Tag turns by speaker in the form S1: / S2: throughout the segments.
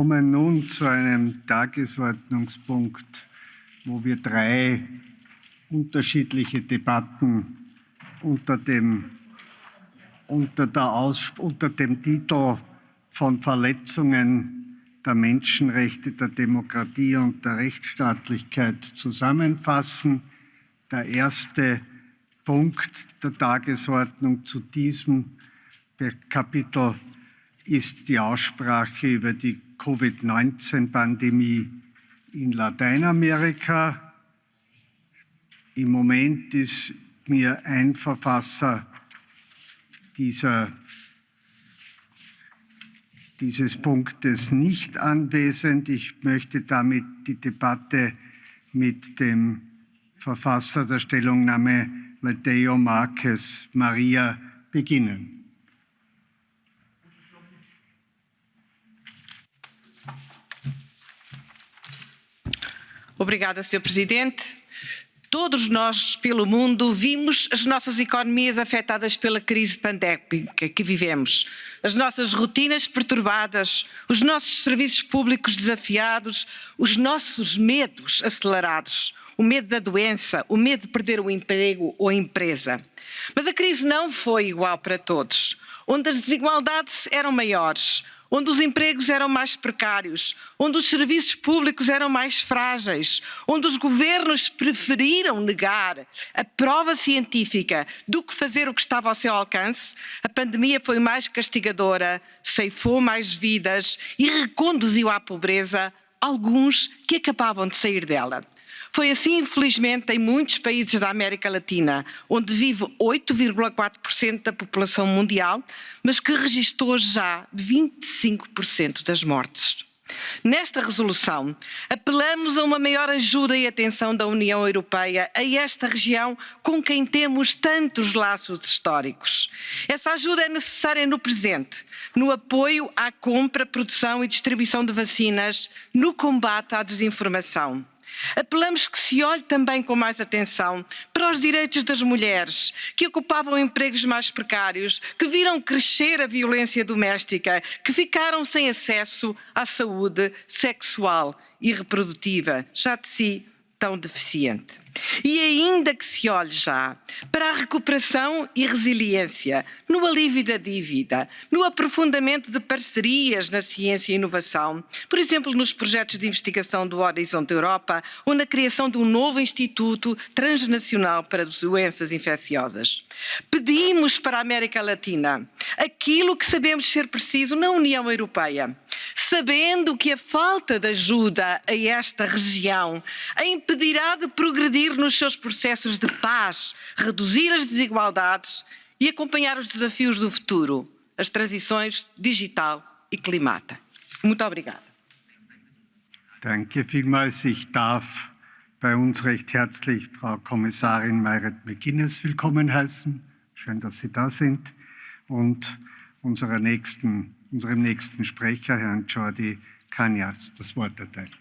S1: Wir kommen nun zu einem Tagesordnungspunkt, wo wir 3 unterschiedliche Debatten unter dem Titel von Verletzungen der Menschenrechte, der Demokratie und der Rechtsstaatlichkeit zusammenfassen. Der erste Punkt der Tagesordnung zu diesem Kapitel ist die Aussprache über die COVID-19-Pandemie in Lateinamerika. Im Moment ist mir ein Verfasser dieses Punktes nicht anwesend. Ich möchte damit die Debatte mit dem Verfasser der Stellungnahme Mateo Marques Maria beginnen.
S2: Obrigada, Sr. Presidente. Todos nós, pelo mundo, vimos as nossas economias afetadas pela crise pandémica que vivemos, as nossas rotinas perturbadas, os nossos serviços públicos desafiados, os nossos medos acelerados, o medo da doença, o medo de perder o emprego ou a empresa. Mas a crise não foi igual para todos, onde as desigualdades eram maiores, onde os empregos eram mais precários, onde os serviços públicos eram mais frágeis, onde os governos preferiram negar a prova científica do que fazer o que estava ao seu alcance, a pandemia foi mais castigadora, ceifou mais vidas e reconduziu à pobreza alguns que acabavam de sair dela. Foi assim, infelizmente, em muitos países da América Latina, onde vive 8,4% da população mundial, mas que registrou já 25% das mortes. Nesta resolução, apelamos a uma maior ajuda e atenção da União Europeia a esta região com quem temos tantos laços históricos. Essa ajuda é necessária no presente, no apoio à compra, produção e distribuição de vacinas, no combate à desinformação. Apelamos que se olhe também com mais atenção para os direitos das mulheres que ocupavam empregos mais precários, que viram crescer a violência doméstica, que ficaram sem acesso à saúde sexual e reprodutiva, já de si tão deficiente. E ainda que se olhe já para a recuperação e resiliência, no alívio da dívida, no aprofundamento de parcerias na ciência e inovação, por exemplo, nos projetos de investigação do Horizonte Europa ou na criação de um novo Instituto Transnacional para Doenças Infecciosas. Pedimos para a América Latina aquilo que sabemos ser preciso na União Europeia, sabendo que a falta de ajuda a esta região a impedirá de progredir nos seus processos de paz, reduzir as desigualdades e acompanhar os desafios do futuro, as transições digital e climata. Muito obrigada.
S1: Danke vielmals. Ich darf bei uns recht herzlich Frau Kommissarin Mairead McGuinness willkommen heißen. Schön, dass Sie da sind. Und unserem nächsten Sprecher, Herrn Jordi Cañas, das Wort erteilen.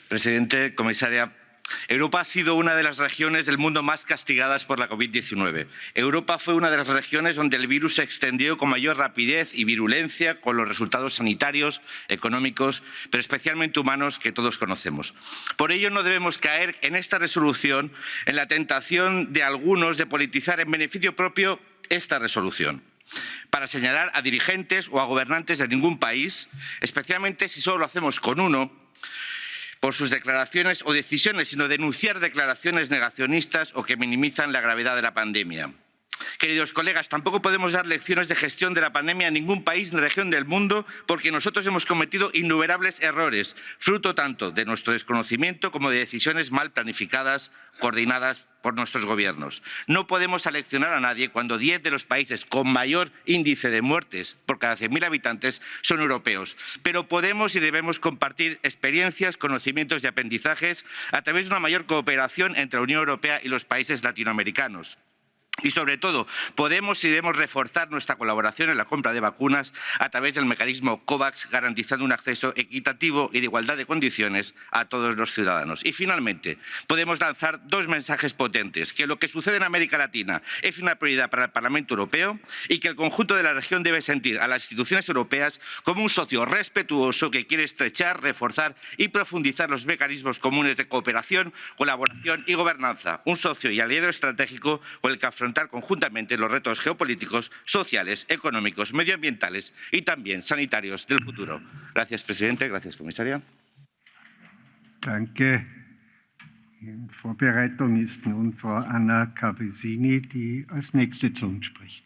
S3: Presidente, comisaria, Europa ha sido una de las regiones del mundo más castigadas por la COVID-19. Europa fue una de las regiones donde el virus se extendió con mayor rapidez y virulencia, con los resultados sanitarios, económicos, pero especialmente humanos que todos conocemos. Por ello, no debemos caer en esta resolución en la tentación de algunos de politizar en beneficio propio esta resolución, para señalar a dirigentes o a gobernantes de ningún país, especialmente si solo lo hacemos con uno, por sus declaraciones o decisiones, sino denunciar declaraciones negacionistas o que minimizan la gravedad de la pandemia. Queridos colegas, tampoco podemos dar lecciones de gestión de la pandemia a ningún país ni región del mundo porque nosotros hemos cometido innumerables errores, fruto tanto de nuestro desconocimiento como de decisiones mal planificadas, coordinadas por nuestros gobiernos. No podemos aleccionar a nadie cuando 10 de los países con mayor índice de muertes por cada 100.000 habitantes son europeos. Pero podemos y debemos compartir experiencias, conocimientos y aprendizajes a través de una mayor cooperación entre la Unión Europea y los países latinoamericanos. Y, sobre todo, podemos y debemos reforzar nuestra colaboración en la compra de vacunas a través del mecanismo COVAX, garantizando un acceso equitativo y de igualdad de condiciones a todos los ciudadanos. Y, finalmente, podemos lanzar dos mensajes potentes: que lo que sucede en América Latina es una prioridad para el Parlamento Europeo y que el conjunto de la región debe sentir a las instituciones europeas como un socio respetuoso que quiere estrechar, reforzar y profundizar los mecanismos comunes de cooperación, colaboración y gobernanza. Un socio y aliado estratégico con el que afrontar conjuntamente los retos geopolíticos, sociales, económicos, medioambientales y también sanitarios del futuro. Gracias, presidente. Gracias, comisaria.
S1: Danke. In Vorbereitung ist nun Frau Anna Cavesini, die als nächste zu uns spricht.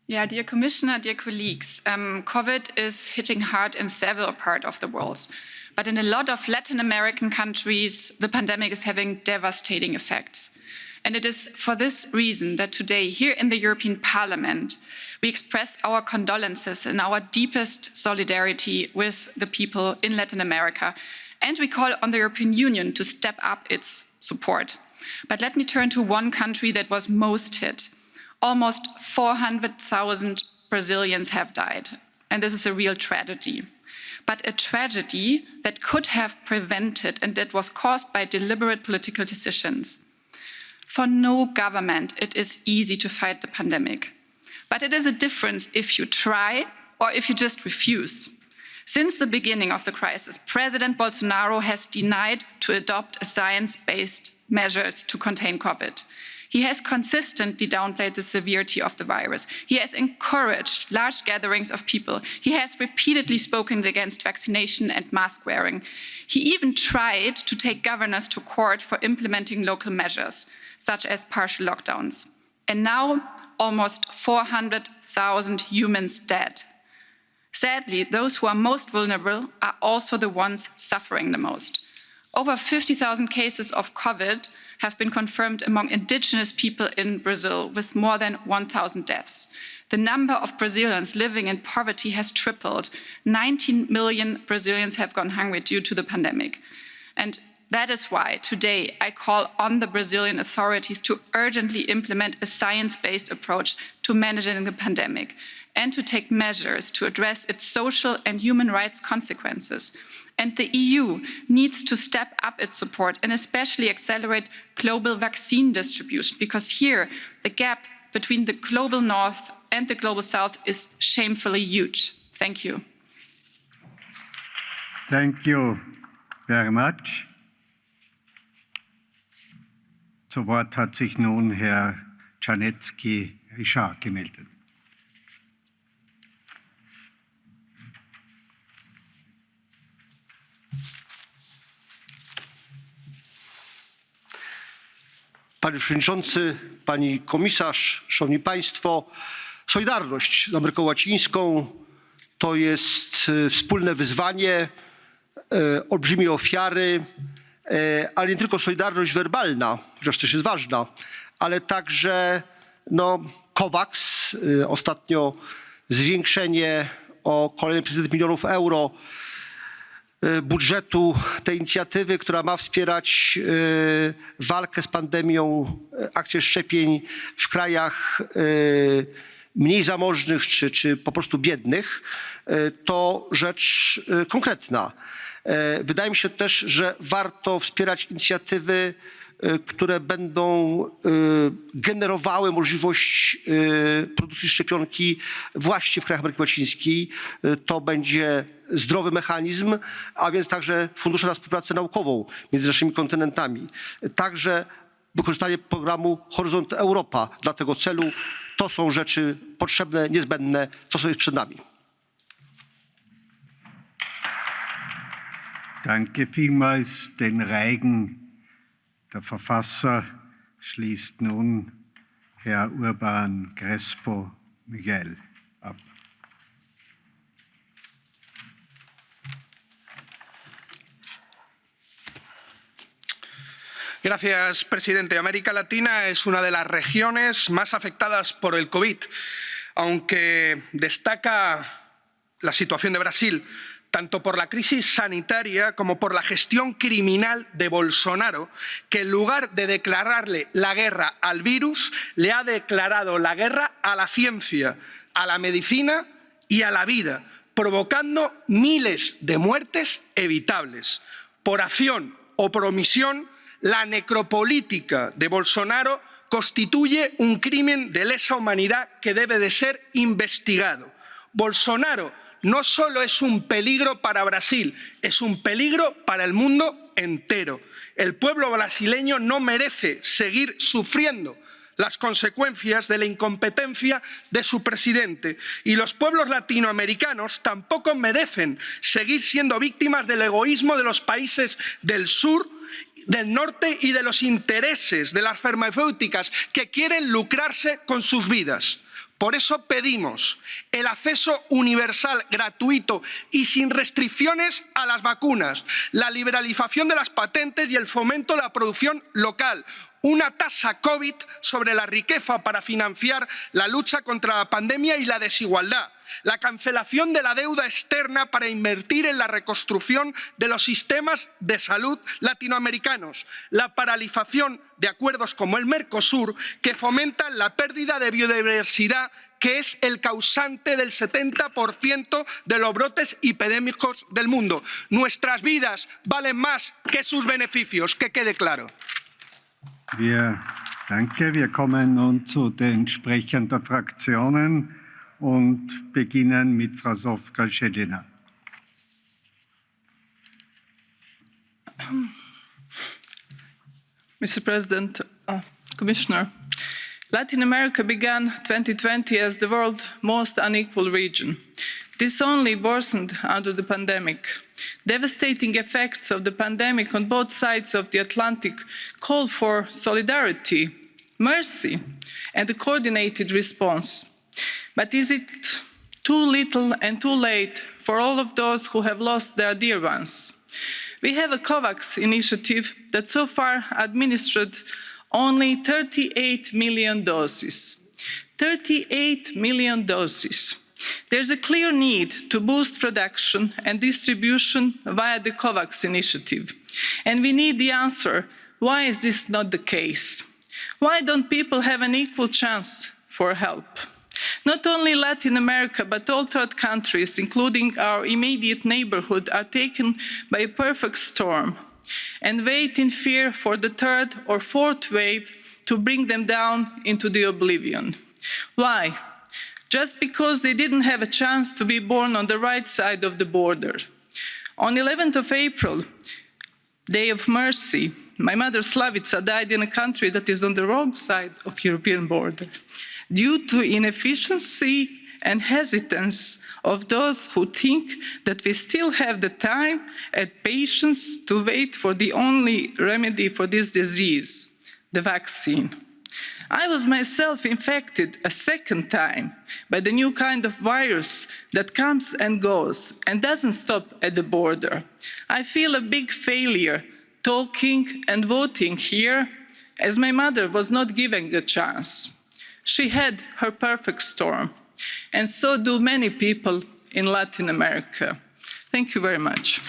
S4: Yeah, dear Commissioner, dear colleagues, COVID is hitting hard in several parts of the world. But in a lot of Latin American countries, the pandemic is having devastating effects. And it is for this reason that today, here in the European Parliament, we express our condolences and our deepest solidarity with the people in Latin America. And we call on the European Union to step up its support. But let me turn to one country that was most hit. Almost 400,000 Brazilians have died, and this is a real tragedy. But a tragedy that could have prevented and that was caused by deliberate political decisions. For no government, it is easy to fight the pandemic. But it is a difference if you try or if you just refuse. Since the beginning of the crisis, President Bolsonaro has denied to adopt science-based measures to contain COVID. He has consistently downplayed the severity of the virus. He has encouraged large gatherings of people. He has repeatedly spoken against vaccination and mask wearing. He even tried to take governors to court for implementing local measures, such as partial lockdowns. And now, almost 400,000 humans dead. Sadly, those who are most vulnerable are also the ones suffering the most. Over 50,000 cases of COVID have been confirmed among indigenous people in Brazil, with more than 1,000 deaths. The number of Brazilians living in poverty has tripled. 19 million Brazilians have gone hungry due to the pandemic. And that is why today I call on the Brazilian authorities to urgently implement a science-based approach to managing the pandemic and to take measures to address its social and human rights consequences. And the EU needs to step up its support and especially accelerate global vaccine distribution, because here the gap between the global north and the global south is shamefully huge. Thank you.
S1: Thank you very much. Zu Wort hat sich nun Herr Czarnecki-Richard gemeldet.
S5: Panie Przewodniczący, Pani Komisarz, Szanowni Państwo! Solidarność z Ameryką Łacińską to jest wspólne wyzwanie, olbrzymie ofiary, ale nie tylko solidarność werbalna, chociaż też jest ważna, ale także COVAX, ostatnio zwiększenie o kolejne 500 milionów euro budżetu tej inicjatywy, która ma wspierać walkę z pandemią, akcję szczepień w krajach mniej zamożnych czy po prostu biednych, to rzecz konkretna. Wydaje mi się też, że warto wspierać inicjatywy, które będą generowały możliwość produkcji szczepionki właśnie w krajach Ameryki Łacińskiej. To będzie zdrowy mechanizm, a więc także fundusze na współpracę naukową między naszymi kontynentami. Także wykorzystanie programu Horyzont Europa dla tego celu. To są rzeczy potrzebne, niezbędne, to co jest przed nami.
S1: Danke vielmals. Den Reigen der Verfasser schließt nun Herr Urban Crespo Miguel ab.
S6: Gracias, presidente. América Latina es una de las regiones más afectadas por el COVID, aunque destaca la situación de Brasil tanto por la crisis sanitaria como por la gestión criminal de Bolsonaro, que en lugar de declararle la guerra al virus, le ha declarado la guerra a la ciencia, a la medicina y a la vida, provocando miles de muertes evitables. Por acción o por omisión, la necropolítica de Bolsonaro constituye un crimen de lesa humanidad que debe de ser investigado. Bolsonaro no solo es un peligro para Brasil, es un peligro para el mundo entero. El pueblo brasileño no merece seguir sufriendo las consecuencias de la incompetencia de su presidente, y los pueblos latinoamericanos tampoco merecen seguir siendo víctimas del egoísmo de los países del sur, del norte y de los intereses de las farmacéuticas que quieren lucrarse con sus vidas. Por eso pedimos el acceso universal, gratuito y sin restricciones a las vacunas, la liberalización de las patentes y el fomento de la producción local, una tasa COVID sobre la riqueza para financiar la lucha contra la pandemia y la desigualdad, la cancelación de la deuda externa para invertir en la reconstrucción de los sistemas de salud latinoamericanos, la paralización de acuerdos como el Mercosur, que fomentan la pérdida de biodiversidad, que es el causante del 70% de los brotes epidémicos del mundo. Nuestras vidas valen más que sus beneficios, que quede claro.
S1: Danke. Wir kommen nun zu den Sprechern der Fraktionen und beginnen mit Frau Zofka-Schedina.
S7: Mr. President, Commissioner, Latin America began 2020 as the world's most unequal region. This only worsened under the pandemic. Devastating effects of the pandemic on both sides of the Atlantic call for solidarity, mercy, and a coordinated response. But is it too little and too late for all of those who have lost their dear ones? We have a COVAX initiative that so far administered only 38 million doses. 38 million doses. There's a clear need to boost production and distribution via the COVAX initiative. And we need the answer, why is this not the case? Why don't people have an equal chance for help? Not only Latin America, but all third countries, including our immediate neighborhood, are taken by a perfect storm and wait in fear for the third or fourth wave to bring them down into the oblivion. Why? Just because they didn't have a chance to be born on the right side of the border. On 11th of April, Day of Mercy, my mother Slavica died in a country that is on the wrong side of European border due to inefficiency and hesitance of those who think that we still have the time and patience to wait for the only remedy for this disease, the vaccine. I was myself infected a second time by the new kind of virus that comes and goes and doesn't stop at the border. I feel a big failure talking and voting here, as my mother was not given a chance. She had her perfect storm, and so do many people in Latin America. Thank you very much.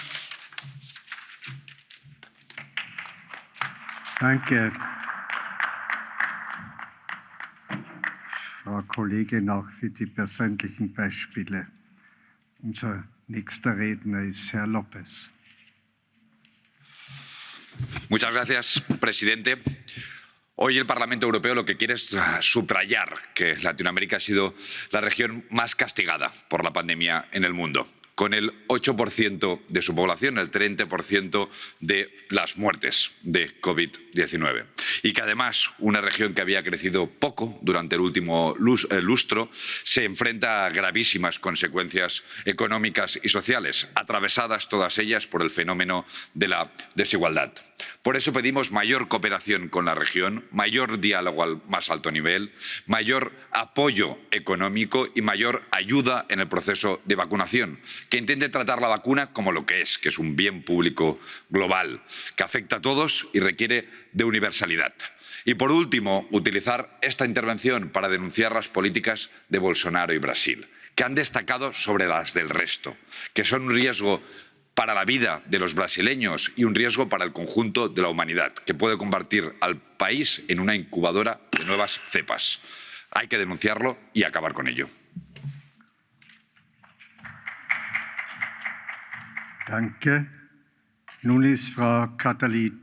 S1: Danke. Frau Kollegin, auch für die persönlichen Beispiele. Unser nächster Redner ist Herr López.
S8: Muchas gracias, presidente. Hoy el Parlamento Europeo lo que quiere es subrayar que Latinoamérica ha sido la región más castigada por la pandemia en el mundo, con el 8% de su población, el 30% de las muertes de COVID-19. Y que además una región que había crecido poco durante el último lustro se enfrenta a gravísimas consecuencias económicas y sociales, atravesadas todas ellas por el fenómeno de la desigualdad. Por eso pedimos mayor cooperación con la región, mayor diálogo al más alto nivel, mayor apoyo económico y mayor ayuda en el proceso de vacunación, que intente tratar la vacuna como lo que es un bien público global, que afecta a todos y requiere de universalidad. Y, por último, utilizar esta intervención para denunciar las políticas de Bolsonaro y Brasil, que han destacado sobre las del resto, que son un riesgo para la vida de los brasileños y un riesgo para el conjunto de la humanidad, que puede convertir al país en una incubadora de nuevas cepas. Hay que denunciarlo y acabar con ello.
S1: Danke. Nun ist Frau Katalin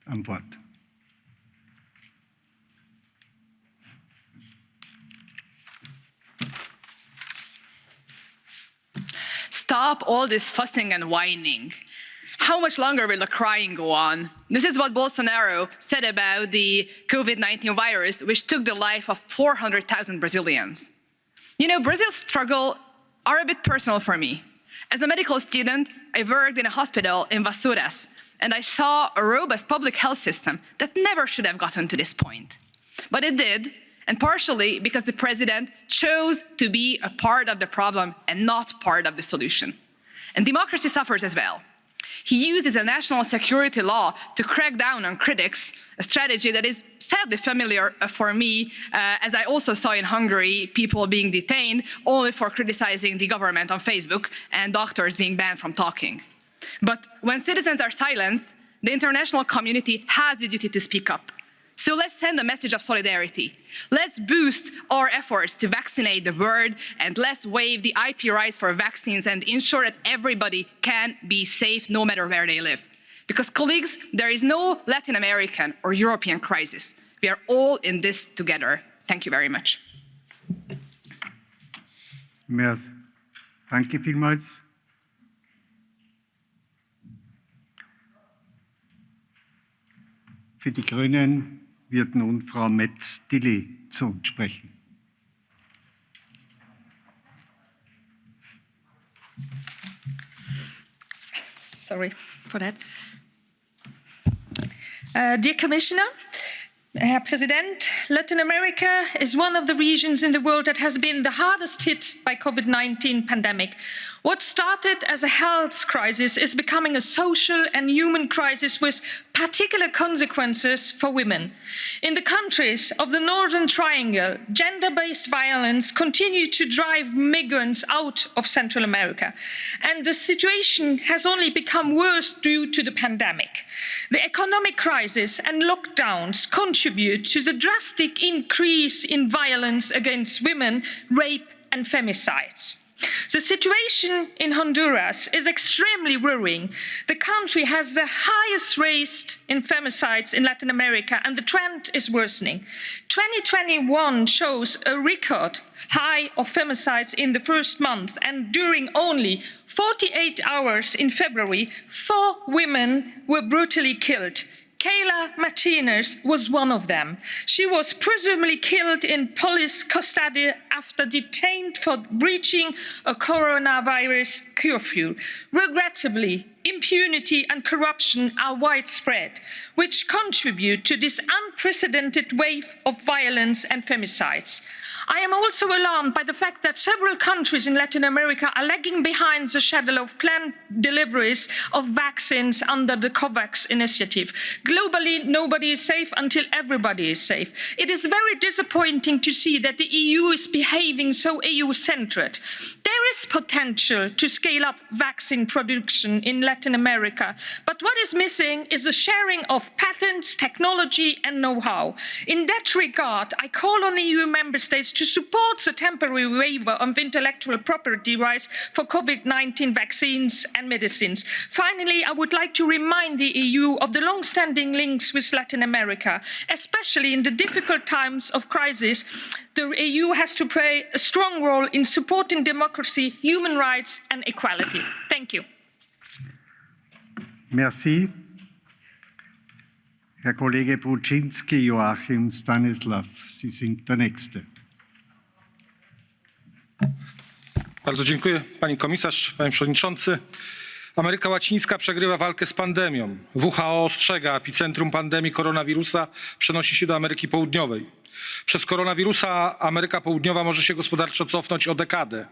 S1: am Wort.
S9: Stop all this fussing and whining. How much longer will the crying go on? This is what Bolsonaro said about the COVID-19 virus, which took the life of 400,000 Brazilians. You know, Brazil's struggle are a bit personal for me. As a medical student, I worked in a hospital in Vassouras, and I saw a robust public health system that never should have gotten to this point. But it did, and partially because the president chose to be a part of the problem and not part of the solution. And democracy suffers as well. He uses a national security law to crack down on critics, a strategy that is sadly familiar for me, as I also saw in Hungary people being detained only for criticizing the government on Facebook and doctors being banned from talking. But when citizens are silenced, the international community has the duty to speak up. So let's send a message of solidarity. Let's boost our efforts to vaccinate the world, and let's waive the IP rights for vaccines and ensure that everybody can be safe no matter where they live. Because, colleagues, there is no Latin American or European crisis. We are all in this together. Thank you very much.
S1: Danke vielmals. Für die Grünen wird nun Frau Metz-Dilly zu uns sprechen.
S10: Sorry for that. Dear Commissioner, Herr Präsident, Latin America is one of the regions in the world that has been the hardest hit by COVID-19 pandemic. What started as a health crisis is becoming a social and human crisis with particular consequences for women. In the countries of the Northern Triangle, gender-based violence continues to drive migrants out of Central America. And the situation has only become worse due to the pandemic. The economic crisis and lockdowns contribute to the drastic increase in violence against women, rape and femicides. The situation in Honduras is extremely worrying. The country has the highest rate in femicides in Latin America, and the trend is worsening. 2021 shows a record high of femicides in the first month, and during only 48 hours in February, 4 women were brutally killed. Kayla Martinez was one of them. She was presumably killed in police custody after detained for breaching a coronavirus curfew. Regrettably, impunity and corruption are widespread, which contribute to this unprecedented wave of violence and femicides. I am also alarmed by the fact that several countries in Latin America are lagging behind the schedule of planned deliveries of vaccines under the COVAX initiative. Globally, nobody is safe until everybody is safe. It is very disappointing to see that the EU is behaving so EU-centred. There is potential to scale up vaccine production in Latin America, but what is missing is the sharing of patents, technology and know-how. In that regard, I call on the EU member states to support the temporary waiver of intellectual property rights for COVID-19 vaccines and medicines. Finally, I would like to remind the EU of the long-standing links with Latin America, especially in the difficult times of crisis. The EU has to play a strong role in supporting democracy, human rights and equality. Thank you.
S1: Merci. Herr Kollege Bruczynski, Joachim Stanislaw, Sie sind der Nächste.
S11: Bardzo dziękuję, pani komisarz, panie przewodniczący. Ameryka Łacińska przegrywa walkę z pandemią. WHO ostrzega, epicentrum pandemii koronawirusa przenosi się do Ameryki Południowej. Przez koronawirusa Ameryka Południowa może się gospodarczo cofnąć o dekadę.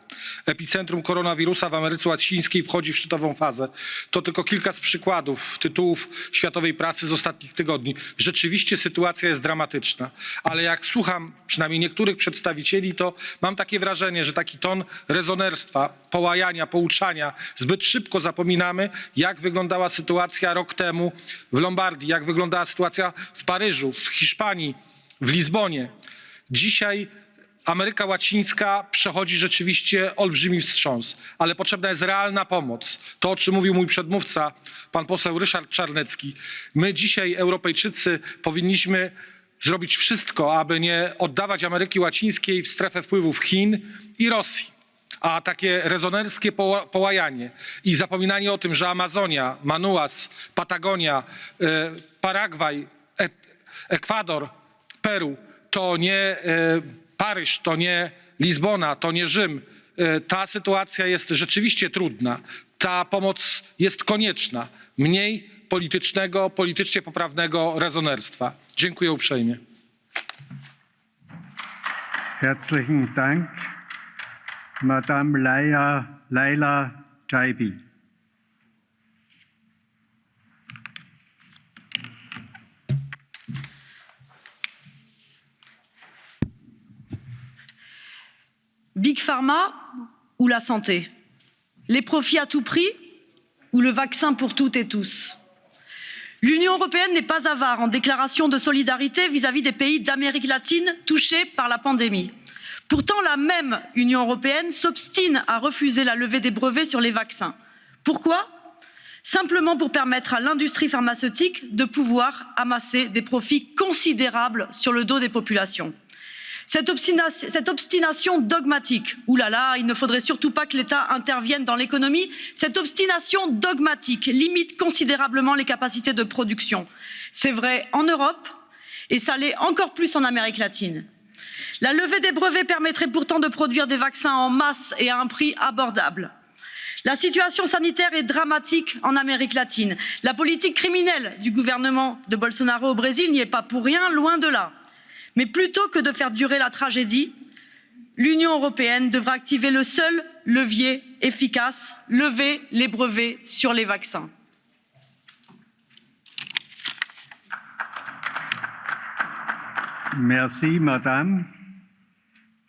S11: Epicentrum koronawirusa w Ameryce Łacińskiej wchodzi w szczytową fazę. To tylko kilka z przykładów tytułów światowej prasy z ostatnich tygodni. Rzeczywiście sytuacja jest dramatyczna, ale jak słucham przynajmniej niektórych przedstawicieli, to mam takie wrażenie, że taki ton rezonerstwa, połajania, pouczania, zbyt szybko zapominamy, jak wyglądała sytuacja rok temu w Lombardii, jak wyglądała sytuacja w Paryżu, w Hiszpanii, w Lizbonie. Dzisiaj Ameryka Łacińska przechodzi rzeczywiście olbrzymi wstrząs, ale potrzebna jest realna pomoc. To, o czym mówił mój przedmówca, pan poseł Ryszard Czarnecki. My dzisiaj, Europejczycy, powinniśmy zrobić wszystko, aby nie oddawać Ameryki Łacińskiej w strefę wpływów Chin i Rosji. A takie rezonerskie połajanie i zapominanie o tym, że Amazonia, Manuas, Patagonia, Paragwaj, Ekwador, Peru to nie Paryż, to nie Lizbona, to nie Rzym. Ta sytuacja jest rzeczywiście trudna. Ta pomoc jest konieczna. Mniej politycznego, politycznie poprawnego rezonerstwa. Dziękuję uprzejmie.
S1: Herzlichen Dank. Madame Laila Jaibi.
S12: Big Pharma ou la santé? Les profits à tout prix ou le vaccin pour toutes et tous? L'Union européenne n'est pas avare en déclaration de solidarité vis-à-vis des pays d'Amérique latine touchés par la pandémie. Pourtant, la même Union européenne s'obstine à refuser la levée des brevets sur les vaccins. Pourquoi? Simplement pour permettre à l'industrie pharmaceutique de pouvoir amasser des profits considérables sur le dos des populations. Cette obstination dogmatique, oulala, il ne faudrait surtout pas que l'État intervienne dans l'économie, cette obstination dogmatique limite considérablement les capacités de production. C'est vrai en Europe et ça l'est encore plus en Amérique latine. La levée des brevets permettrait pourtant de produire des vaccins en masse et à un prix abordable. La situation sanitaire est dramatique en Amérique latine. La politique criminelle du gouvernement de Bolsonaro au Brésil n'y est pas pour rien, loin de là. Mais plutôt que de faire durer la tragédie, l'Union européenne devra activer le seul levier efficace, lever les brevets sur les vaccins.
S1: Merci, Madame.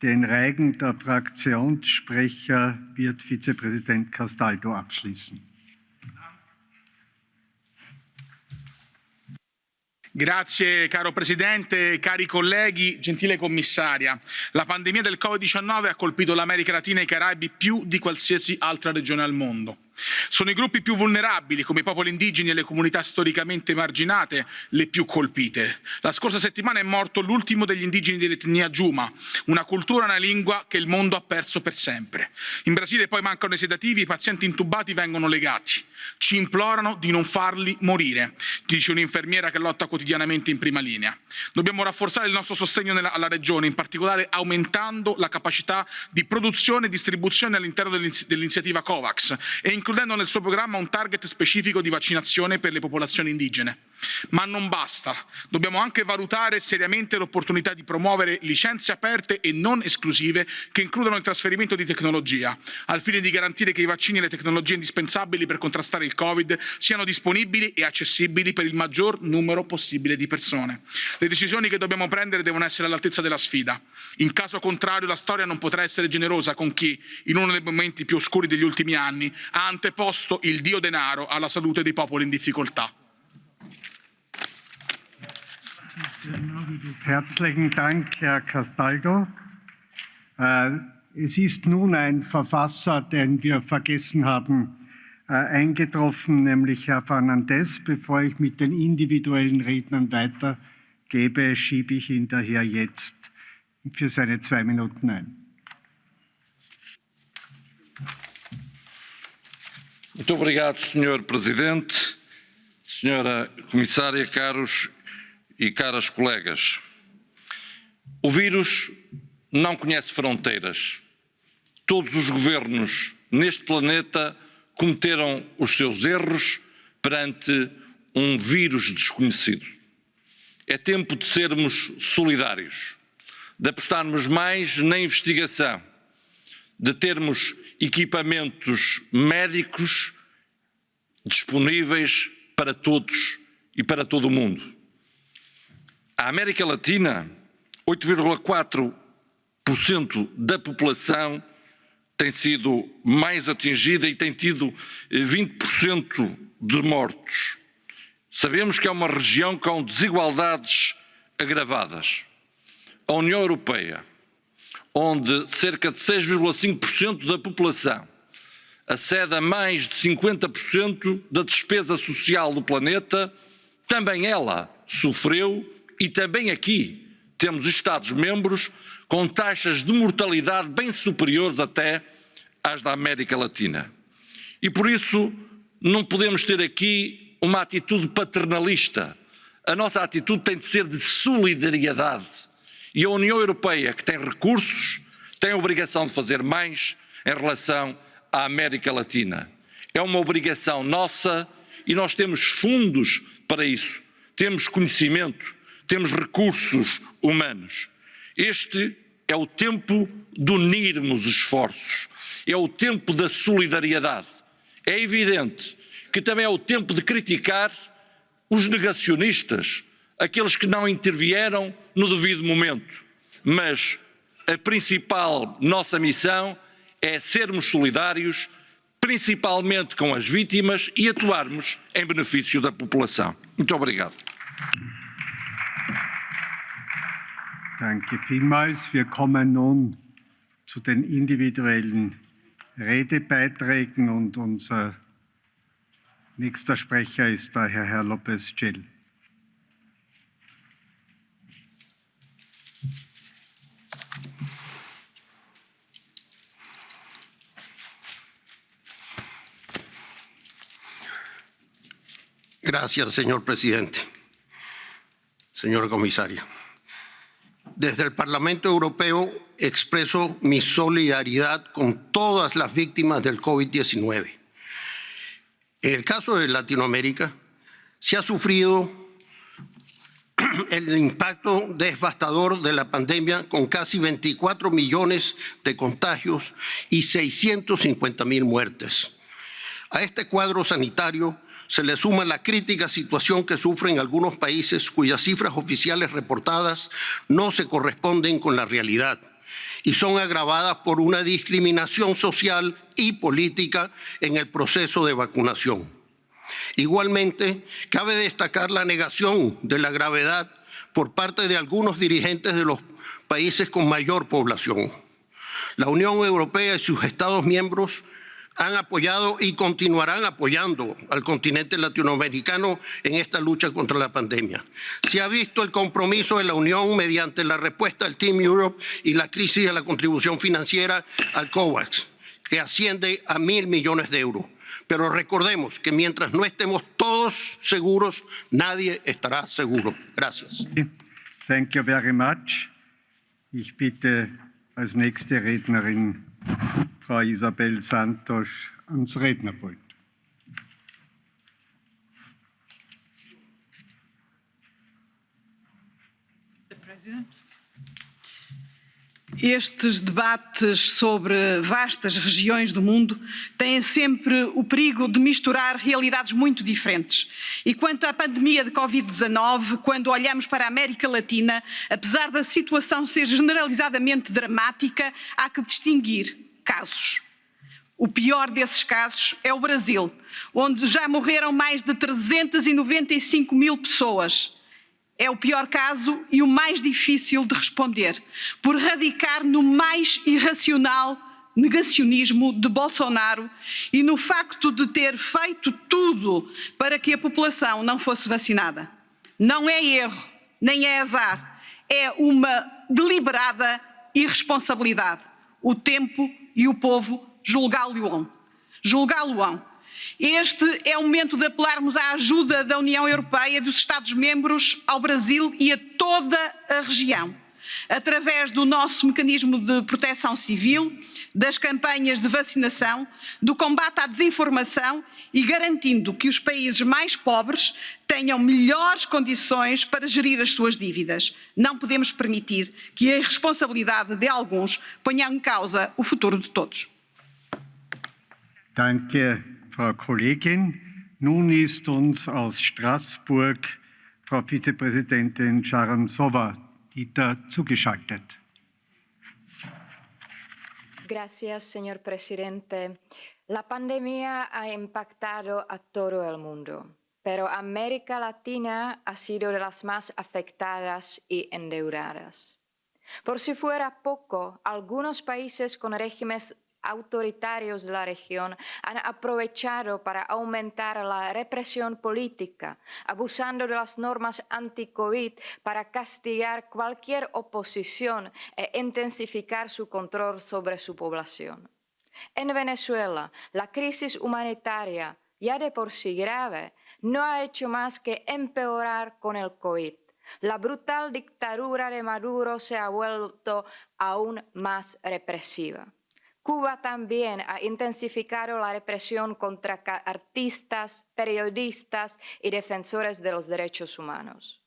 S1: Den Reigen der Fraktionssprecher wird Vizepräsident Castaldo abschließen.
S13: Grazie caro Presidente, cari colleghi, gentile commissaria. La pandemia del Covid-19 ha colpito l'America Latina e i Caraibi più di qualsiasi altra regione al mondo. Sono i gruppi più vulnerabili, come i popoli indigeni e le comunità storicamente emarginate, le più colpite. La scorsa settimana è morto l'ultimo degli indigeni dell'etnia Giuma, una cultura e una lingua che il mondo ha perso per sempre. In Brasile poi mancano i sedativi, i pazienti intubati vengono legati. Ci implorano di non farli morire, dice un'infermiera che lotta quotidianamente in prima linea. Dobbiamo rafforzare il nostro sostegno alla regione, in particolare aumentando la capacità di produzione e distribuzione all'interno dell'iniziativa COVAX e includendo nel suo programma un target specifico di vaccinazione per le popolazioni indigene. Ma non basta, dobbiamo anche valutare seriamente l'opportunità di promuovere licenze aperte e non esclusive che includano il trasferimento di tecnologia, al fine di garantire che i vaccini e le tecnologie indispensabili per contrastare il Covid siano disponibili e accessibili per il maggior numero possibile di persone. Le decisioni che dobbiamo prendere devono essere all'altezza della sfida. In caso contrario la storia non potrà essere generosa con chi, in uno dei momenti più oscuri degli ultimi anni, ha anteposto il dio denaro alla salute dei popoli in difficoltà.
S1: Herzlichen Dank, Herr Castaldo. Es ist nun ein Verfasser, den wir vergessen haben, eingetroffen, nämlich Herr Fernandes. Bevor ich mit den individuellen Rednern weitergebe, schiebe ich ihn daher jetzt für seine 2 Minuten ein.
S14: Muito obrigado, Sr. Presidente, Sra. Comissária, caros e caras colegas. O vírus não conhece fronteiras. Todos os governos neste planeta cometeram os seus erros perante um vírus desconhecido. É tempo de sermos solidários. de apostarmos mais na investigação, de termos equipamentos médicos disponíveis para todos e para todo o mundo. A América Latina, 8,4% da população tem sido mais atingida e tem tido 20% de mortos. Sabemos que é uma região com desigualdades agravadas. A União Europeia, onde cerca de 6,5% da população acede a mais de 50% da despesa social do planeta, também ela sofreu e também aqui temos Estados-membros com taxas de mortalidade bem superiores até às da América Latina. E por isso não podemos ter aqui uma atitude paternalista. A nossa atitude tem de ser de solidariedade. E a União Europeia, que tem recursos, tem a obrigação de fazer mais em relação à América Latina. É uma obrigação nossa e nós temos fundos para isso. Temos conhecimento, temos recursos humanos. Este é o tempo de unirmos esforços. É o tempo da solidariedade. É evidente que também é o tempo de criticar os negacionistas, aqueles que não intervieram no devido momento. Mas a principal nossa missão é sermos solidários, principalmente com as vítimas, e atuarmos em benefício da população. Muito obrigado.
S1: Danke vielmals. Wir kommen nun zu den individuellen Redebeiträgen und unser nächster Sprecher ist daher Herr López-Gil.
S5: Gracias, señor presidente. Señora comisaria, desde el Parlamento Europeo expreso mi solidaridad con todas las víctimas del COVID-19. En el caso de Latinoamérica, se ha sufrido el impacto devastador de la pandemia con casi 24 millones de contagios y 650.000 muertes. A este cuadro sanitario se le suma la crítica situación que sufren algunos países cuyas cifras oficiales reportadas no se corresponden con la realidad y son agravadas por una discriminación social y política en el proceso de vacunación. Igualmente, cabe destacar la negación de la gravedad por parte de algunos dirigentes de los países con mayor población. La Unión Europea y sus Estados miembros han apoyado y continuarán apoyando al continente latinoamericano en esta lucha contra la pandemia. Se ha visto el compromiso de la Unión mediante la respuesta del Team Europe y la crisis de la contribución financiera al COVAX, que asciende a 1.000 millones de euros. Pero recordemos que mientras no estemos todos seguros, nadie estará seguro. Gracias.
S1: Thank you very much. Ich bitte als nächste Rednerin Frau Isabel Santos ans Rednerpult.
S2: Estes debates sobre vastas regiões do mundo têm sempre o perigo de misturar realidades muito diferentes. E quanto à pandemia de Covid-19, quando olhamos para a América Latina, apesar da situação ser generalizadamente dramática, há que distinguir casos. O pior desses casos é o Brasil, onde já morreram mais de 395.000 pessoas. É o pior caso e o mais difícil de responder, por radicar no mais irracional negacionismo de Bolsonaro e no facto de ter feito tudo para que a população não fosse vacinada. Não é erro, nem é azar, é uma deliberada irresponsabilidade. O tempo e o povo julgá-lo-ão. Este é o momento de apelarmos à ajuda da União Europeia, dos Estados-membros, ao Brasil e a toda a região. através do nosso mecanismo de proteção civil, das campanhas de vacinação, do combate à desinformação e garantindo que os países mais pobres tenham melhores condições para gerir as suas dívidas. Não podemos permitir que a irresponsabilidade de alguns ponha em causa o futuro de todos.
S1: Danke, Frau Kollegin. Nun ist uns aus Straßburg Frau Vizepräsidentin Charanzova-Dieter zugeschaltet.
S15: Gracias, señor presidente. La pandemia ha impactado a todo el mundo, pero América Latina ha sido de las más afectadas y endeudadas. Por si fuera poco, algunos países con regímenes autoritarios de la región han aprovechado para aumentar la represión política, abusando de las normas anti-COVID para castigar cualquier oposición e intensificar su control sobre su población. En Venezuela, la crisis humanitaria, ya de por sí grave, no ha hecho más que empeorar con el COVID. La brutal dictadura de Maduro se ha vuelto aún más represiva. Cuba también ha intensificado la represión contra artistas, periodistas y defensores de los derechos humanos.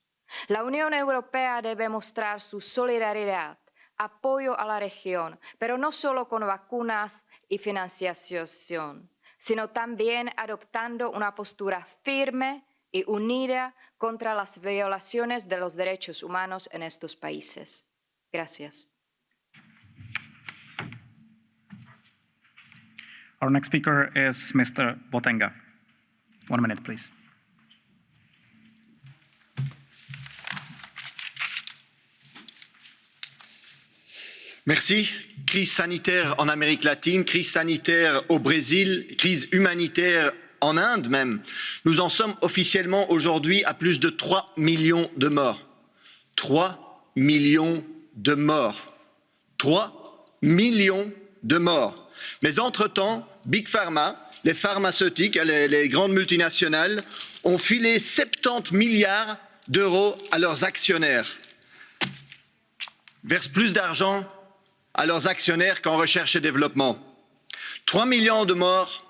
S15: La Unión Europea debe mostrar su solidaridad, apoyo a la región, pero no solo con vacunas y financiación, sino también adoptando una postura firme y unida contra las violaciones de los derechos humanos en estos países. Gracias.
S16: Our next speaker is Mr. Botenga. 1 minute, please.
S17: Merci. Crise sanitaire en Amérique latine, crise sanitaire au Brésil, crise humanitaire en Inde même. Nous en sommes officiellement aujourd'hui à plus de 3 millions de morts. 3 millions de morts. 3 millions de morts. Mais entre-temps, Big Pharma, les pharmaceutiques, les grandes multinationales, ont filé 70 milliards d'euros à leurs actionnaires. Versent plus d'argent à leurs actionnaires qu'en recherche et développement. 3 millions de morts,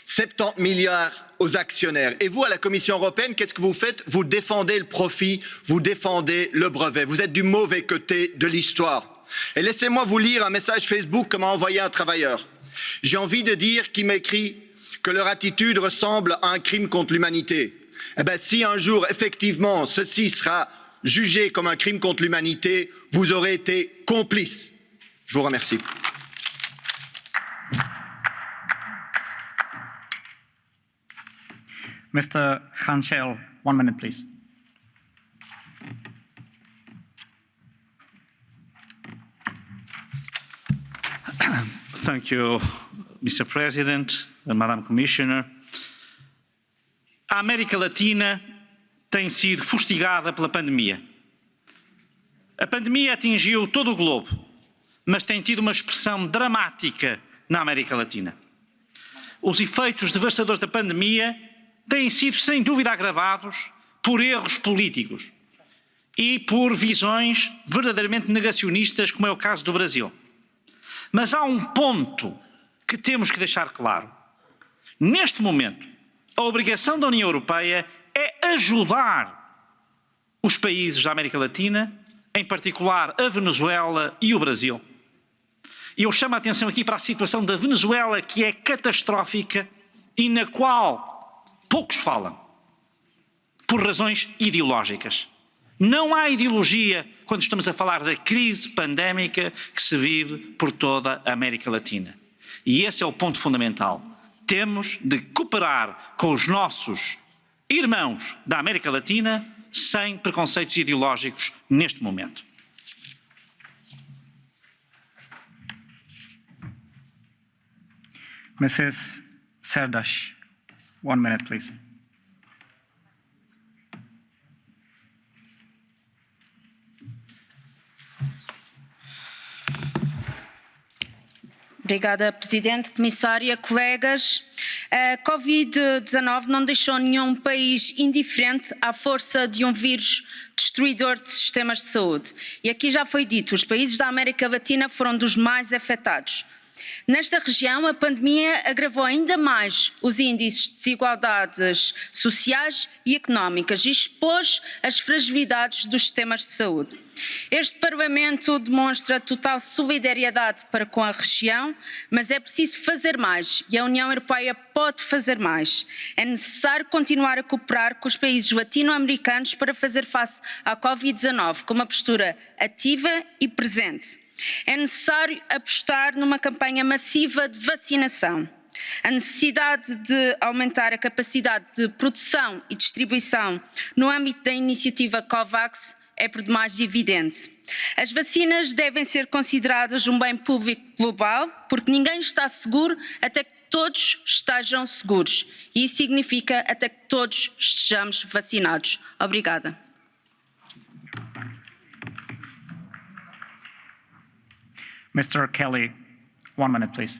S17: 70 milliards aux actionnaires. Et vous, à la Commission européenne, qu'est-ce que vous faites? Vous défendez le profit, vous défendez le brevet. Vous êtes du mauvais côté de l'histoire. Et laissez-moi vous lire un message Facebook que m'a envoyé un travailleur. J'ai envie de dire qu'il m'écrit que leur attitude ressemble à un crime contre l'humanité. Eh bien, si un jour, effectivement, ceci sera jugé comme un crime contre l'humanité, vous aurez été complice. Je vous remercie.
S16: Mr. Hanschel, 1 minute, please.
S18: Thank you, Mr. President and Madam Commissioner. A América Latina tem sido fustigada pela pandemia. A pandemia atingiu todo o globo, mas tem tido uma expressão dramática na América Latina. Os efeitos devastadores da pandemia têm sido, sem dúvida, agravados por erros políticos e por visões verdadeiramente negacionistas, como é o caso do Brasil. Mas há um ponto que temos que deixar claro. Neste momento, a obrigação da União Europeia é ajudar os países da América Latina, em particular a Venezuela e o Brasil. E eu chamo a atenção aqui para a situação da Venezuela, que é catastrófica e na qual poucos falam, por razões ideológicas. Não há ideologia quando estamos a falar da crise pandémica que se vive por toda a América Latina. E esse é o ponto fundamental. Temos de cooperar com os nossos irmãos da América Latina sem preconceitos ideológicos neste momento.
S16: Mrs. Serdash, 1 minute, please.
S19: Obrigada, Presidente, Comissária, colegas. A Covid-19 não deixou nenhum país indiferente à força de um vírus destruidor de sistemas de saúde. E aqui já foi dito, os países da América Latina foram dos mais afetados. Nesta região, a pandemia agravou ainda mais os índices de desigualdades sociais e económicas e expôs as fragilidades dos sistemas de saúde. Este Parlamento demonstra total solidariedade para com a região, mas é preciso fazer mais e a União Europeia pode fazer mais. É necessário continuar a cooperar com os países latino-americanos para fazer face à Covid-19 com uma postura ativa e presente. É necessário apostar numa campanha massiva de vacinação. A necessidade de aumentar a capacidade de produção e distribuição no âmbito da iniciativa COVAX é por demais evidente. As vacinas devem ser consideradas um bem público global, porque ninguém está seguro até que todos estejam seguros. E isso significa até que todos estejamos vacinados. Obrigada.
S16: Mr. Kelly, 1 minute, please.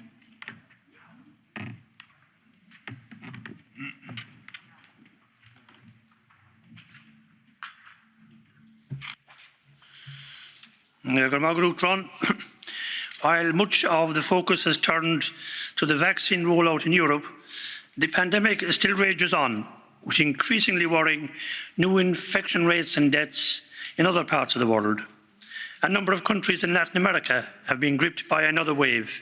S20: While much of the focus has turned to the vaccine rollout in Europe, the pandemic still rages on, with increasingly worrying new infection rates and deaths in other parts of the world. A number of countries in Latin America have been gripped by another wave,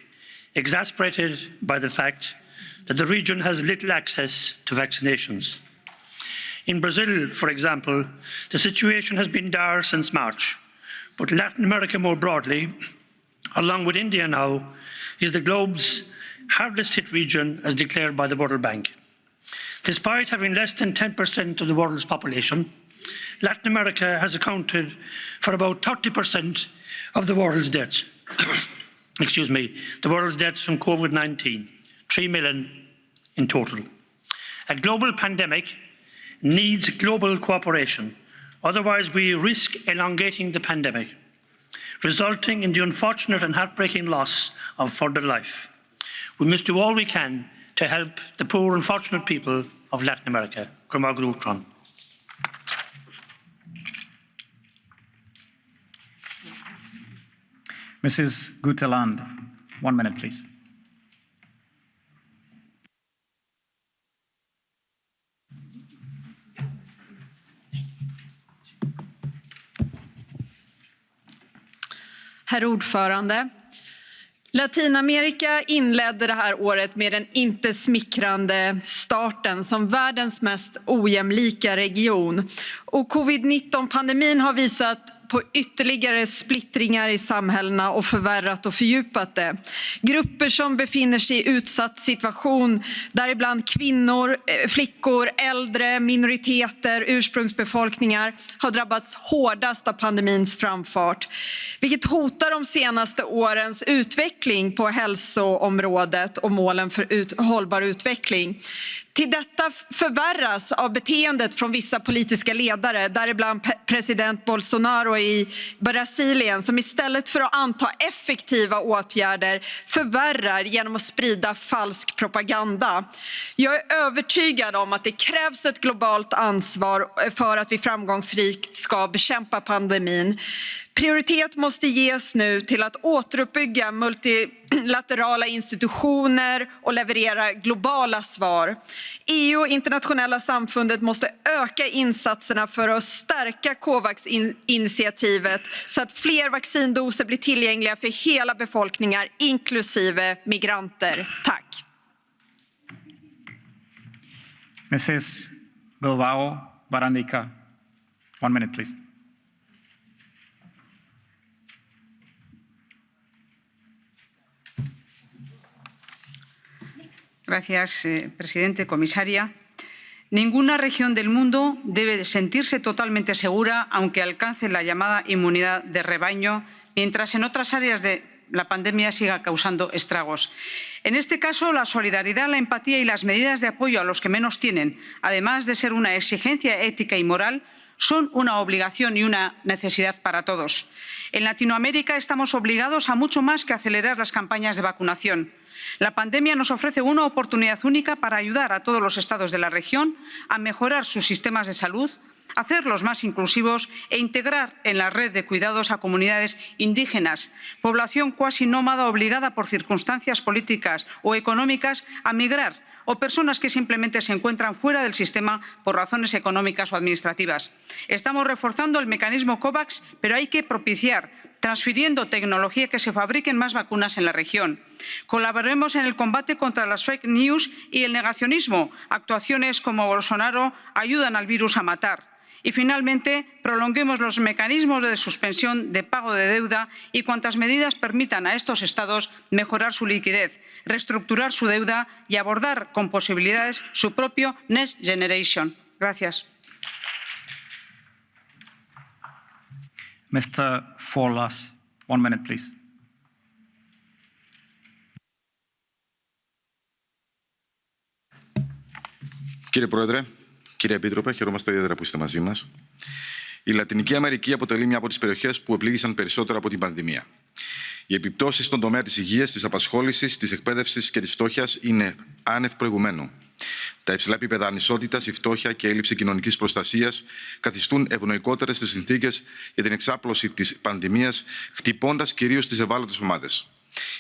S20: exacerbated by the fact that the region has little access to vaccinations. In Brazil, for example, the situation has been dire since March, but Latin America more broadly, along with India now, is the globe's hardest hit region as declared by the World Bank. Despite having less than 10% of the world's population, Latin America has accounted for about 30% of the world's deaths. Excuse me, the world's deaths from COVID-19, 3 million in total. A global pandemic needs global cooperation, otherwise we risk elongating the pandemic, resulting in the unfortunate and heartbreaking loss of further life. We must do all we can to help the poor, unfortunate people of Latin America.
S16: Mrs. Guteland, 1 minute, please.
S21: Herr ordförande. Latinamerika inledde det här året med den inte smickrande starten som världens mest ojämlika region. Och covid-19-pandemin har visat på ytterligare splittringar i samhällena och förvärrat och fördjupat det. Grupper som befinner sig i utsatt situation, däribland kvinnor, flickor, äldre, minoriteter, ursprungsbefolkningar har drabbats hårdast av pandemins framfart, vilket hotar de senaste årens utveckling på hälsoområdet och målen för hållbar utveckling. Till detta förvärras av beteendet från vissa politiska ledare, däribland president Bolsonaro i Brasilien, som istället för att anta effektiva åtgärder förvärrar genom att sprida falsk propaganda. Jag är övertygad om att det krävs ett globalt ansvar för att vi framgångsrikt ska bekämpa pandemin. Prioritet måste ges nu till att återuppbygga multilaterala institutioner och leverera globala svar. EU och internationella samfundet måste öka insatserna för att stärka COVAX-initiativet så att fler vaccindoser blir tillgängliga för hela befolkningar, inklusive migranter. Tack.
S16: Mrs. Bilbao Barandica, 1 minute, please.
S22: Gracias, presidente, comisaria. Ninguna región del mundo debe sentirse totalmente segura aunque alcance la llamada inmunidad de rebaño, mientras en otras áreas de la pandemia siga causando estragos. En este caso, la solidaridad, la empatía y las medidas de apoyo a los que menos tienen, además de ser una exigencia ética y moral, son una obligación y una necesidad para todos. En Latinoamérica estamos obligados a mucho más que acelerar las campañas de vacunación. La pandemia nos ofrece una oportunidad única para ayudar a todos los estados de la región a mejorar sus sistemas de salud, hacerlos más inclusivos e integrar en la red de cuidados a comunidades indígenas, población cuasi nómada obligada por circunstancias políticas o económicas a migrar, o personas que simplemente se encuentran fuera del sistema por razones económicas o administrativas. Estamos reforzando el mecanismo COVAX, pero hay que propiciar, transfiriendo tecnología, que se fabriquen más vacunas en la región. Colaboremos en el combate contra las fake news y el negacionismo. Actuaciones como Bolsonaro ayudan al virus a matar. Y, finalmente, prolonguemos los mecanismos de suspensión de pago de deuda y cuantas medidas permitan a estos Estados mejorar su liquidez, reestructurar su deuda y abordar con posibilidades su propio Next Generation. Gracias.
S16: Mr. Forlas, 1 minute, please.
S3: Κύριε Πρόεδρε, κύριε Επίτροπε, χαιρόμαστε ιδιαίτερα που είστε μαζί μας. Η Λατινική Αμερική αποτελεί μια από τις περιοχές που επλήγησαν περισσότερο από την πανδημία. Οι επιπτώσεις στον τομέα της υγείας, της απασχόλησης, της εκπαίδευσης και της φτώχειας είναι άνευ προηγουμένου. Τα υψηλά επίπεδα ανισότητας, η φτώχεια και η έλλειψη κοινωνικής προστασίας καθιστούν ευνοϊκότερες τις συνθήκες για την εξάπλωση της πανδημίας, χτυπώντας κυρίως τις ευάλωτες ομάδες.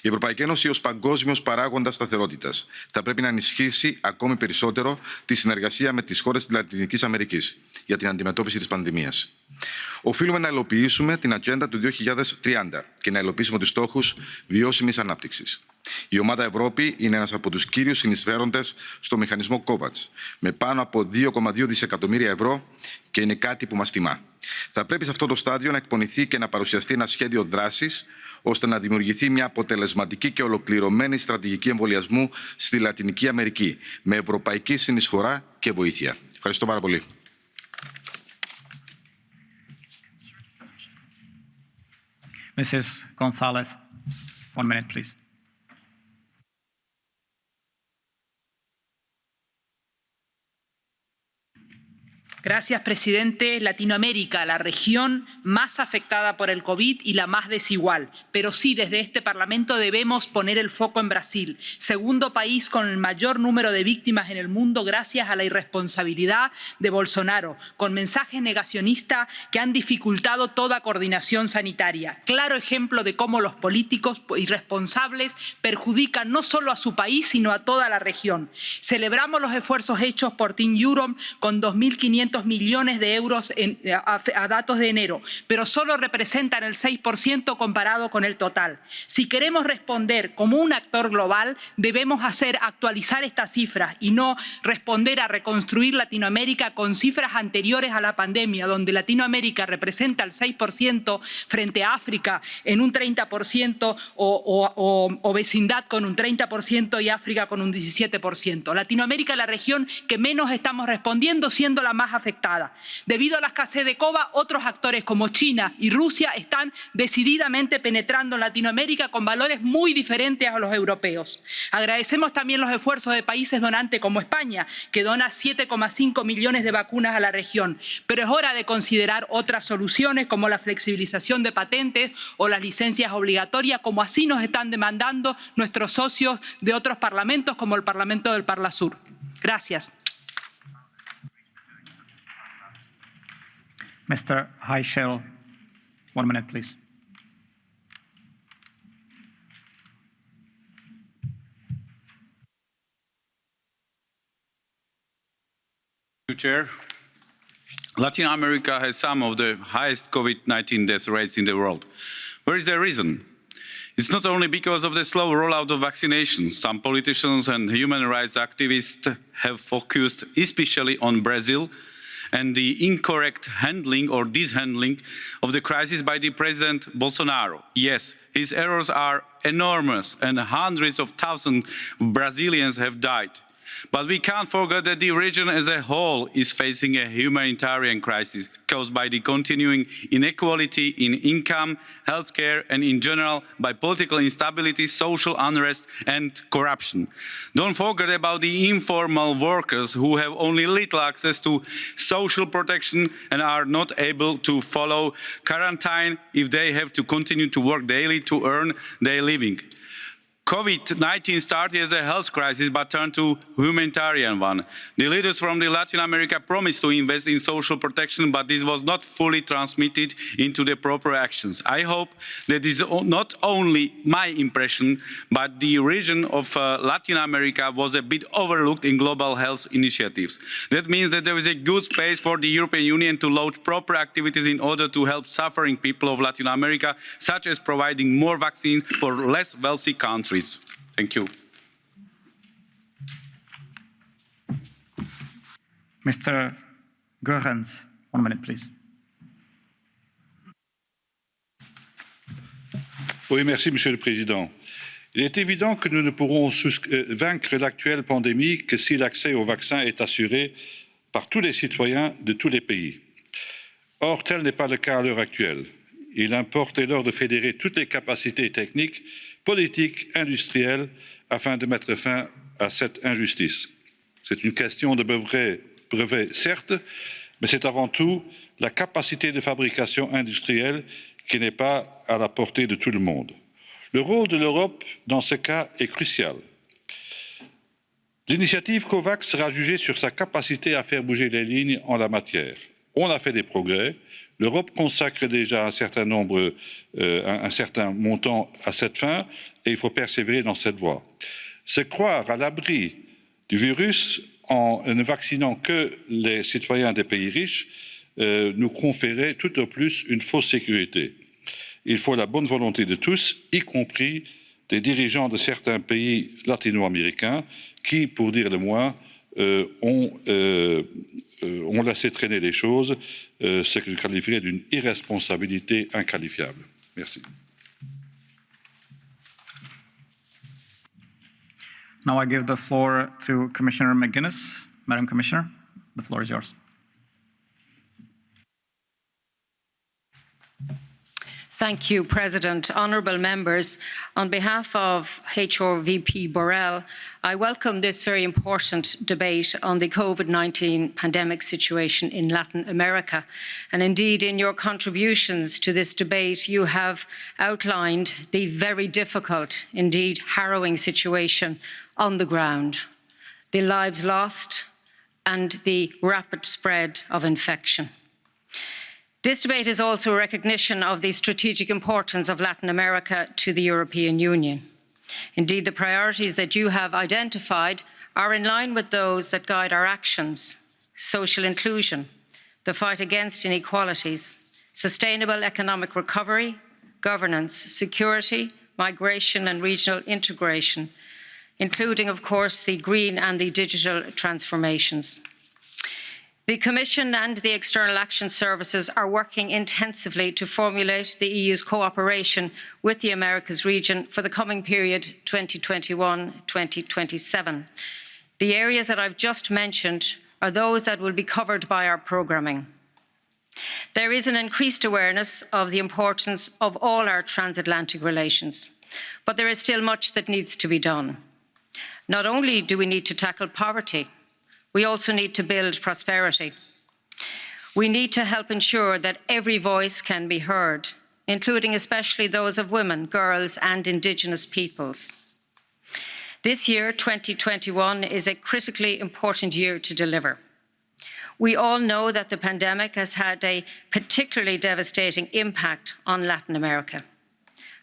S3: Η Ευρωπαϊκή Ένωση ως παγκόσμιος παράγοντας σταθερότητας θα πρέπει να ενισχύσει ακόμη περισσότερο τη συνεργασία με τις χώρες της Λατινικής Αμερικής για την αντιμετώπιση της πανδημίας. Οφείλουμε να υλοποιήσουμε την ατζέντα του 2030 και να υλοποιήσουμε τους στόχους βιώσιμης ανάπτυξης. Η ομάδα Ευρώπη είναι ένας από τους κύριους συνεισφέροντες στο μηχανισμό COVAX, με πάνω από 2,2 δισεκατομμύρια ευρώ και είναι κάτι που μας τιμά. Θα πρέπει σε αυτό το στάδιο να εκπονηθεί και να παρουσιαστεί ένα σχέδιο δράσης, ώστε να δημιουργηθεί μια αποτελεσματική και ολοκληρωμένη στρατηγική εμβολιασμού στη Λατινική Αμερική, με ευρωπαϊκή συνεισφορά και βοήθεια. Ευχαριστώ πάρα πολύ.
S16: Mrs. Gonzalez, 1 minute, please.
S4: Gracias, presidente. Latinoamérica, la región más afectada por el COVID y la más desigual. Pero sí, desde este Parlamento debemos poner el foco en Brasil, segundo país con el mayor número de víctimas en el mundo gracias a la irresponsabilidad de Bolsonaro, con mensajes negacionistas que han dificultado toda coordinación sanitaria. Claro ejemplo de cómo los políticos irresponsables perjudican no solo a su país, sino a toda la región. Celebramos los esfuerzos hechos por Team Europe con 2.500 millones de euros a datos de enero, pero solo representan el 6% comparado con el total. Si queremos responder como un actor global, debemos actualizar estas cifras y no responder a reconstruir Latinoamérica con cifras anteriores a la pandemia, donde Latinoamérica representa el 6% frente a África en un 30% o vecindad con un 30% y África con un 17%. Latinoamérica es la región que menos estamos respondiendo, siendo la más afectada. Debido a la escasez de coba, otros actores como China y Rusia están decididamente penetrando en Latinoamérica con valores muy diferentes a los europeos. Agradecemos también los esfuerzos de países donantes como España, que dona 7,5 millones de vacunas a la región. Pero es hora de considerar otras soluciones como la flexibilización de patentes o las licencias obligatorias, como así nos están demandando nuestros socios de otros parlamentos como el Parlamento del Parlasur. Gracias.
S16: Mr. Heischel, 1 minute, please.
S23: Chair. Latin America has some of the highest COVID-19 death rates in the world. Where is the reason? It's not only because of the slow rollout of vaccinations. Some politicians and human rights activists have focused especially on Brazil and the incorrect handling or dishandling of the crisis by the President Bolsonaro. Yes, his errors are enormous and hundreds of thousands of Brazilians have died. But we can't forget that the region as a whole is facing a humanitarian crisis caused by the continuing inequality in income, healthcare, and in general by political instability, social unrest, and corruption. Don't forget about the informal workers who have only little access to social protection and are not able to follow quarantine if they have to continue to work daily to earn their living. COVID-19 started as a health crisis but turned to a humanitarian one. The leaders from Latin America promised to invest in social protection, but this was not fully transmitted into the proper actions. I hope that this is not only my impression, but the region of Latin America was a bit overlooked in global health initiatives. That means that there is a good space for the European Union to launch proper activities in order to help suffering people of Latin America, such as providing more vaccines for less wealthy countries. Thank you.
S16: Mr. Goerens, 1 minute, please.
S6: Oui, merci, Monsieur le Président. Il est évident que nous ne pourrons vaincre l'actuelle pandémie que si l'accès au vaccin est assuré par tous les citoyens de tous les pays. Or, tel n'est pas le cas à l'heure actuelle. Il importe dès lors de fédérer toutes les capacités techniques, politiques, industrielles, afin de mettre fin à cette injustice. C'est une question de brevet, certes, mais c'est avant tout la capacité de fabrication industrielle qui n'est pas à la portée de tout le monde. Le rôle de l'Europe dans ce cas est crucial. L'initiative COVAX sera jugée sur sa capacité à faire bouger les lignes en la matière. On a fait des progrès. L'Europe consacre déjà un certain montant à cette fin et il faut persévérer dans cette voie. Se croire à l'abri du virus en ne vaccinant que les citoyens des pays riches nous conférait tout au plus une fausse sécurité. Il faut la bonne volonté de tous, y compris des dirigeants de certains pays latino-américains qui, pour dire le moins, ont laissé traîner les choses, ce que je qualifierais d'une irresponsabilité inqualifiable. Merci.
S16: Now I give the floor to Commissioner McGuinness. Madam Commissioner, the floor is yours.
S7: Thank you, President. Honourable members, on behalf of HRVP Borrell, I welcome this very important debate on the COVID-19 pandemic situation in Latin America. And indeed, in your contributions to this debate, you have outlined the very difficult, indeed harrowing situation on the ground, the lives lost and the rapid spread of infection. This debate is also a recognition of the strategic importance of Latin America to the European Union. Indeed, the priorities that you have identified are in line with those that guide our actions: social inclusion, the fight against inequalities, sustainable economic recovery, governance, security, migration and regional integration, including, of course, the green and the digital transformations. The Commission and the External Action Services are working intensively to formulate the EU's cooperation with the Americas region for the coming period 2021-2027. The areas that I've just mentioned are those that will be covered by our programming. There is an increased awareness of the importance of all our transatlantic relations, but there is still much that needs to be done. Not only do we need to tackle poverty, we also need to build prosperity. We need to help ensure that every voice can be heard, including especially those of women, girls and indigenous peoples. This year, 2021, is a critically important year to deliver. We all know that the pandemic has had a particularly devastating impact on Latin America,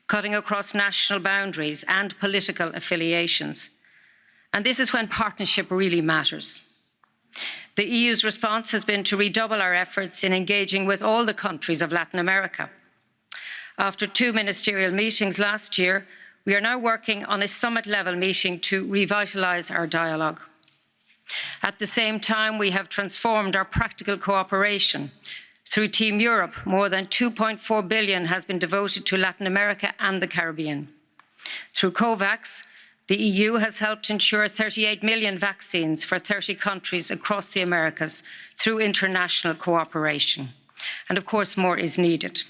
S7: cutting across national boundaries and political affiliations. And this is when partnership really matters. The EU's response has been to redouble our efforts in engaging with all the countries of Latin America. After 2 ministerial meetings last year, we are now working on a summit-level meeting to revitalise our dialogue. At the same time, we have transformed our practical cooperation. Through Team Europe, more than 2.4 billion has been devoted to Latin America and the Caribbean. Through COVAX, the EU has helped ensure 38 million vaccines for 30 countries across the Americas through international cooperation. And of course, more is needed.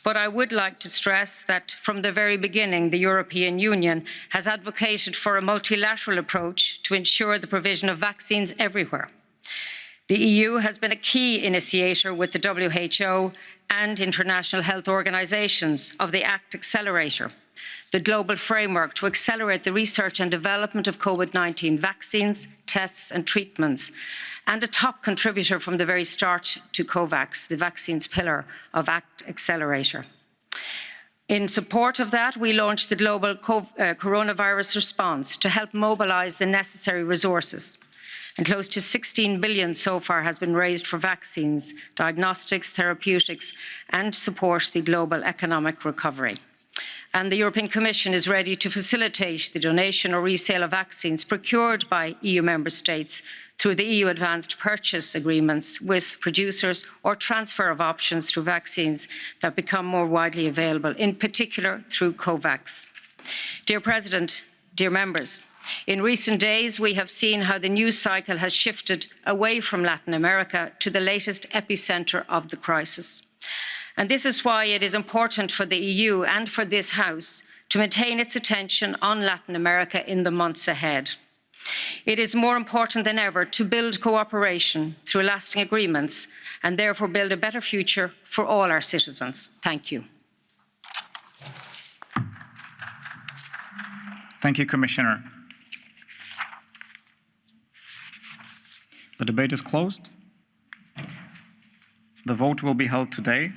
S7: But I would like to stress that from the very beginning, the European Union has advocated for a multilateral approach to ensure the provision of vaccines everywhere. The EU has been a key initiator with the WHO and international health organisations of the ACT Accelerator, the global framework to accelerate the research and development of COVID-19 vaccines, tests and treatments, and a top contributor from the very start to COVAX, the vaccines pillar of ACT Accelerator. In support of that, we launched the global coronavirus response to help mobilise the necessary resources. And close to 16 billion so far has been raised for vaccines, diagnostics, therapeutics, and support the global economic recovery. And the European Commission is ready to facilitate the donation or resale of vaccines procured by EU member states through the EU advanced purchase agreements with producers or transfer of options through vaccines that become more widely available, in particular through COVAX. Dear President, dear members, in recent days, we have seen how the news cycle has shifted away from Latin America to the latest epicentre of the crisis. And this is why it is important for the EU and for this House to maintain its attention on Latin America in the months ahead. It is more important than ever to build cooperation through lasting agreements and therefore build a better future for all our citizens. Thank you.
S16: Thank you, Commissioner. The debate is closed. The vote will be held today.